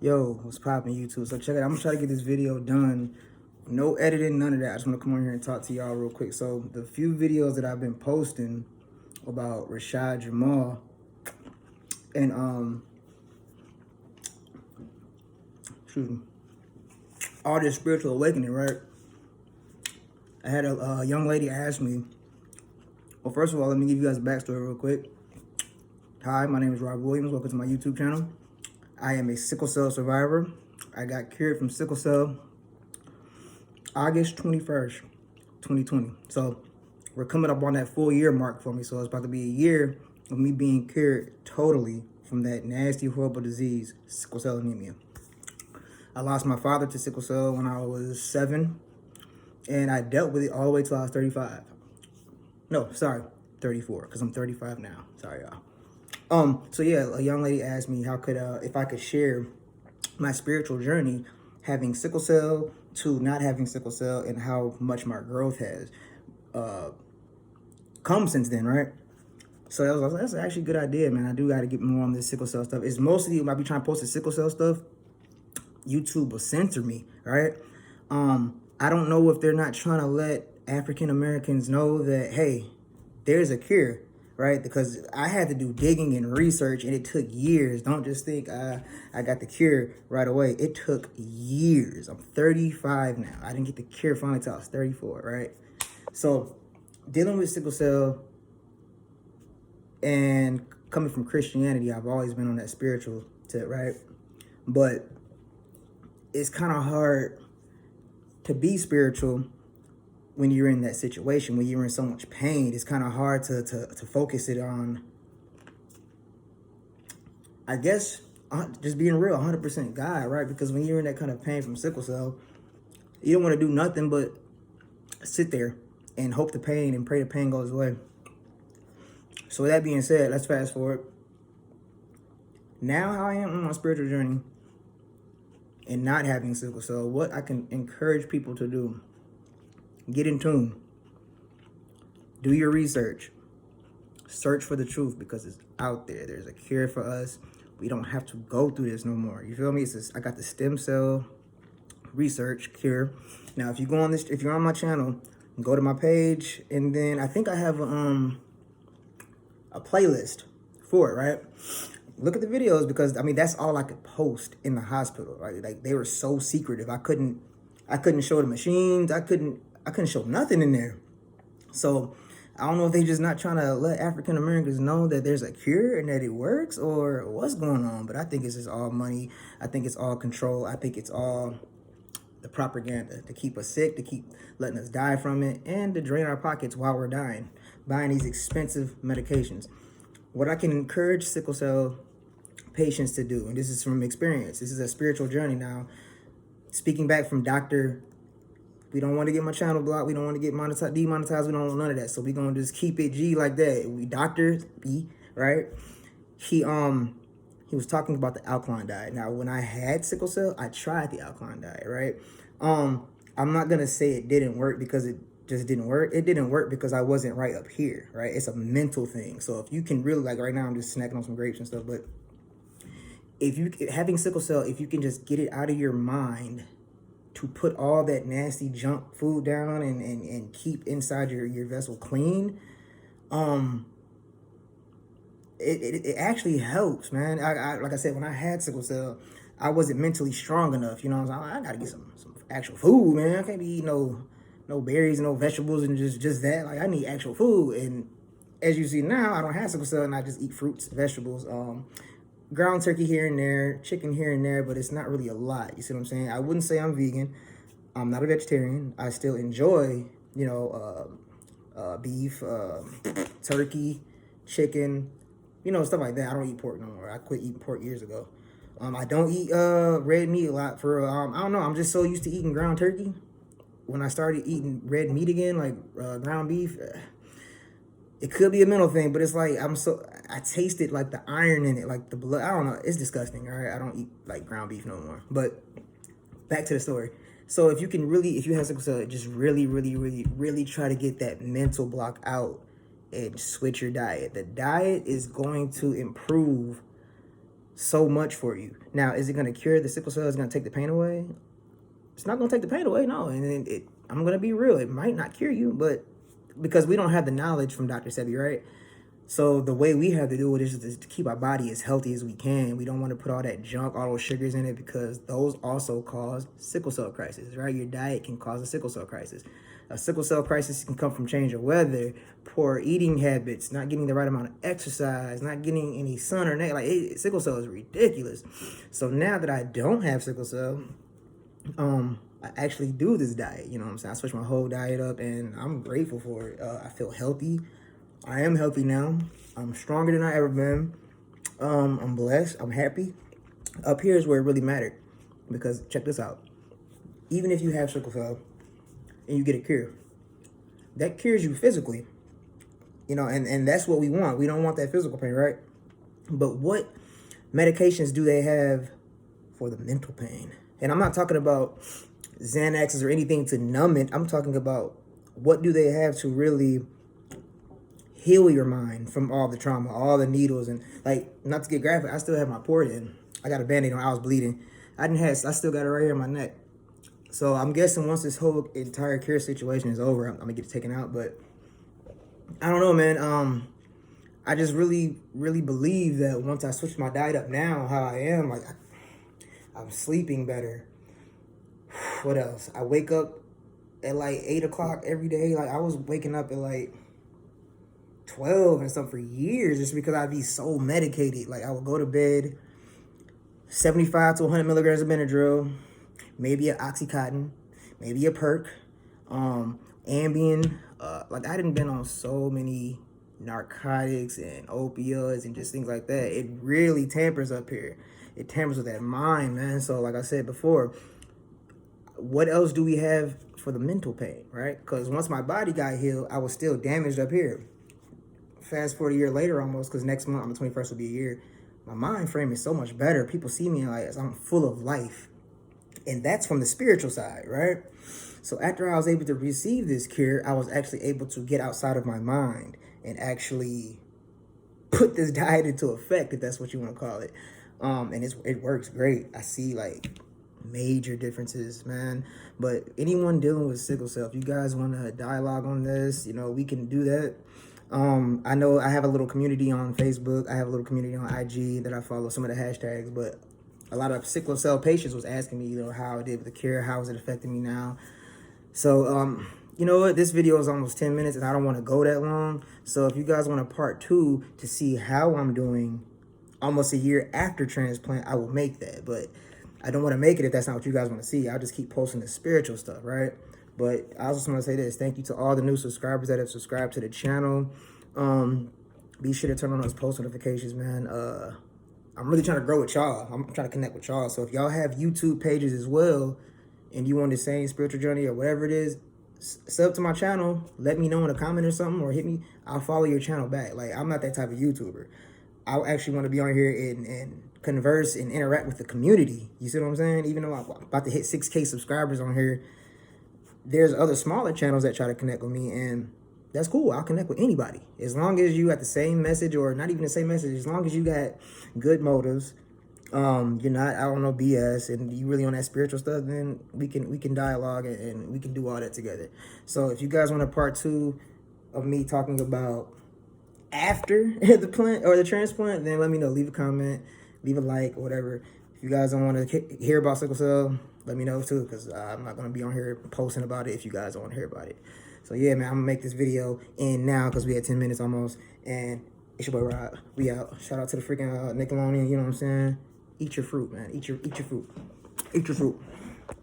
Yo, what's poppin' YouTube? So check it out. I'm gonna try to get this video done. No editing, none of that. I just wanna come on here and talk to y'all real quick. So the few videos that I've been posting about Rashad Jamal and excuse me, all this spiritual awakening, right? I had a young lady ask me, well, first of all, let me give you guys a backstory real quick. Hi, my name is Rob Williams. Welcome to my YouTube channel. I am a sickle cell survivor. I got cured from sickle cell August 21st, 2020. So we're coming up on that full year mark for me. So it's about to be a year of me being cured totally from that nasty, horrible disease, sickle cell anemia. I lost my father to sickle cell when I was 7, and I dealt with it all the way till I was 35. No, sorry, 34, because I'm 35 now. Sorry, y'all. So yeah, a young lady asked me how could if I could share my spiritual journey having sickle cell to not having sickle cell and how much my growth has come since then, right? So that's actually a good idea, man. I do got to get more on this sickle cell stuff. It's mostly when I be trying to post the sickle cell stuff, YouTube will censor me, right? I don't know if they're not trying to let African Americans know that, hey, there's a cure, right? Because I had to do digging and research, and it took years. Don't just think I got the cure right away. It took years. I'm 35 now. I didn't get the cure finally until I was 34, right? So dealing with sickle cell and coming from Christianity, I've always been on that spiritual tip, right? But it's kind of hard to be spiritual when you're in that situation, when you're in so much pain. It's kind of hard to focus it on, I guess, just being real, 100% God, right? Because when you're in that kind of pain from sickle cell, you don't want to do nothing but sit there and hope the pain and pray the pain goes away. So with that being said, let's fast forward. Now how I am on my spiritual journey and not having sickle cell, what I can encourage people to do: get in tune, do your research, search for the truth, because it's out there. There's a cure for us. We don't have to go through this no more. You feel me? I got the stem cell research cure. Now, if you go on this, if you're on my channel, go to my page, and then I think I have a playlist for it, right? Look at the videos, because I mean that's all I could post in the hospital, right? Like, they were so secretive. I couldn't show the machines. I couldn't show nothing in there. So I don't know if they just not trying to let African Americans know that there's a cure and that it works, or what's going on. But I think it's just all money. I think it's all control. I think it's all the propaganda to keep us sick, to keep letting us die from it, and to drain our pockets while we're dying, buying these expensive medications. What I can encourage sickle cell patients to do, and this is from experience, this is a spiritual journey now, speaking back from Dr. We don't want to get my channel blocked. We don't want to get demonetized. We don't want none of that. So we gonna just keep it G like that. We Dr. B, right? He was talking about the alkaline diet. Now, when I had sickle cell, I tried the alkaline diet, right? I'm not gonna say it didn't work because it just didn't work. It didn't work because I wasn't right up here, right? It's a mental thing. So if you can really, like right now, I'm just snacking on some grapes and stuff, but if you having sickle cell, if you can just get it out of your mind to put all that nasty junk food down and keep inside your vessel clean, it actually helps, man. I like I said, when I had sickle cell, I wasn't mentally strong enough. You know what I'm saying? I gotta get some actual food, man. I can't be eating no berries and no vegetables and just that. Like, I need actual food. And as you see now, I don't have sickle cell, and I just eat fruits, vegetables, ground turkey here and there, chicken here and there, but it's not really a lot. You see what I'm saying? I wouldn't say I'm vegan. I'm not a vegetarian. I still enjoy, you know, beef, turkey, chicken, you know, stuff like that. I don't eat pork no more. I quit eating pork years ago. I don't eat red meat a lot for I don't know. I'm just so used to eating ground turkey. When I started eating red meat again, like ground beef, it could be a mental thing, but it's like I tasted like the iron in it, like the blood. I don't know. It's disgusting, all right? I don't eat like ground beef no more. But back to the story. So if you have sickle cell, just really try to get that mental block out and switch your diet. The diet is going to improve so much for you. Now, is it going to cure the sickle cell? Is it going to take the pain away? It's not going to take the pain away, no. And I'm going to be real. It might not cure you, but because we don't have the knowledge from Dr. Sebi, right? So the way we have to do it is to keep our body as healthy as we can. We don't want to put all that junk, all those sugars in it, because those also cause sickle cell crisis, right? Your diet can cause a sickle cell crisis. A sickle cell crisis can come from change of weather, poor eating habits, not getting the right amount of exercise, not getting any sun or night. Sickle cell is ridiculous. So now that I don't have sickle cell, I actually do this diet. You know what I'm saying? I switched my whole diet up, and I'm grateful for it. I feel healthy. I am healthy now. I'm stronger than I ever been. I'm blessed. I'm happy. Up here is where it really mattered, because check this out. Even if you have sickle cell and you get a cure, that cures you physically. You know, and that's what we want. We don't want that physical pain, right? But what medications do they have for the mental pain? And I'm not talking about Xanaxes or anything to numb it. I'm talking about what do they have to really heal your mind from all the trauma, all the needles, and not to get graphic, I still have my port in. I got a Band-Aid on, I was bleeding. I still got it right here in my neck. So I'm guessing once this whole entire cure situation is over, I'm gonna get it taken out. But I don't know, man. I just really, really believe that once I switch my diet up now, how I am, I'm sleeping better. What else? I wake up at 8 o'clock every day. I was waking up at 12 and stuff for years, just because I'd be so medicated. I would go to bed, 75 to 100 milligrams of Benadryl, maybe an Oxycontin, maybe a perk, Ambien. I done been on so many narcotics and opioids and just things like that. It really tampers up here. It tampers with that mind, man. So like I said before, what else do we have for the mental pain, right? Because once my body got healed, I was still damaged up here. Fast forward a year later almost, because next month on the 21st will be a year, my mind frame is so much better. People see me as I'm full of life. And that's from the spiritual side, right? So after I was able to receive this cure, I was actually able to get outside of my mind and actually put this diet into effect, if that's what you want to call it. And it works great. I see major differences, man. But anyone dealing with sickle cell, if you guys want to dialogue on this, we can do that. I know I have a little community on Facebook. I have a little community on IG that I follow some of the hashtags, but a lot of sickle cell patients was asking me, how I did with the cure, how is it affecting me now? So, you know what? This video is almost 10 minutes and I don't want to go that long. So if you guys want a part 2 to see how I'm doing almost a year after transplant, I will make that. But I don't want to make it if that's not what you guys want to see. I'll just keep posting the spiritual stuff, right? But I also want to say this. Thank you to all the new subscribers that have subscribed to the channel. Be sure to turn on those post notifications, man. I'm really trying to grow with y'all. I'm trying to connect with y'all. So if y'all have YouTube pages as well, and you want the same spiritual journey or whatever it is, sub to my channel. Let me know in a comment or something, or hit me. I'll follow your channel back. I'm not that type of YouTuber. I actually want to be on here and converse and interact with the community. You see what I'm saying? Even though I'm about to hit 6K subscribers on here, there's other smaller channels that try to connect with me, and that's cool. I'll connect with anybody. As long as you got the same message, or not even the same message, as long as you got good motives, you're not out on no BS, and you really on that spiritual stuff, then we can dialogue and we can do all that together. So if you guys want a part 2 of me talking about after the plant or the transplant, then let me know. Leave a comment, leave a like, or whatever. If you guys don't want to hear about sickle cell, let me know too, because I'm not going to be on here posting about it if you guys don't want to hear about it. So yeah, man, I'm going to make this video end now because we had 10 minutes almost. And it's your boy Rod. We out. Shout out to the freaking Nickelodeon, you know what I'm saying? Eat your fruit, man. Eat your fruit. Eat your fruit.